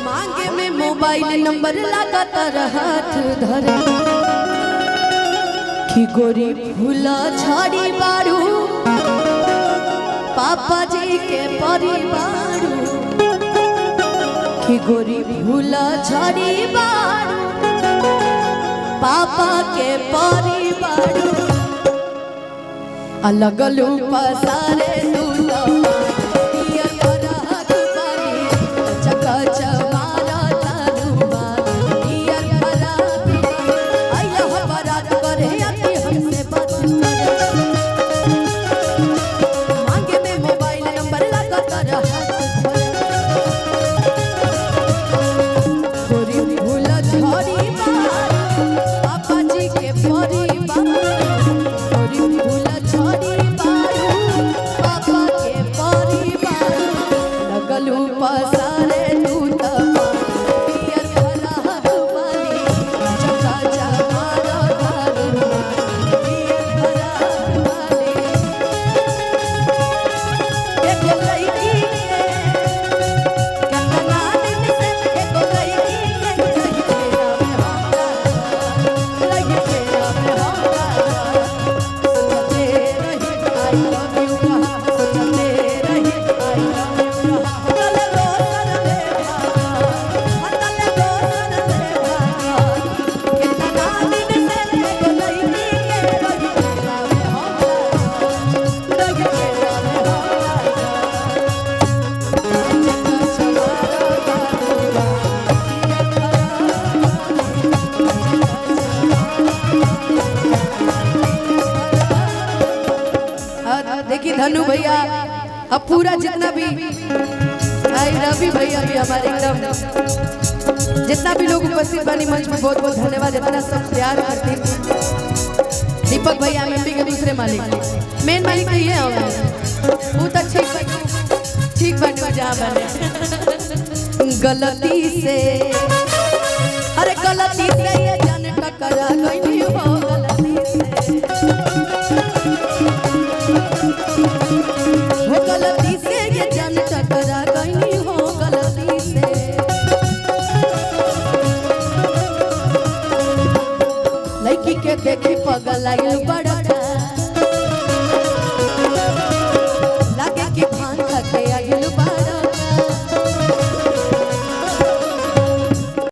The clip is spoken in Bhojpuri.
मांगे में मोबाइल नंबर लगातार हाथ धरे कि गोरी फूला छाड़ी बारू पापा जी के परिवार कि गोरी फूला छाड़ी बारू पापा के परिवार अलग लूपा सारे देखिए धनु भैया अब पूरा जितना भी रवि भैया भी हमारे एकदम जितना भी लोग उपस्थित बनी मंच में बहुत बहुत धन्यवाद। इतना सब प्यार करते दीपक भैया एमपी के दूसरे मालिक मेन मालिक तो ये बहुत ठीक बने जहाँ बने गलती से अरे गलती से ये जान टकरा गई हो गलती से ये जान टकरा गई हो गलती से लड़की के देखी पगल आई बड़ा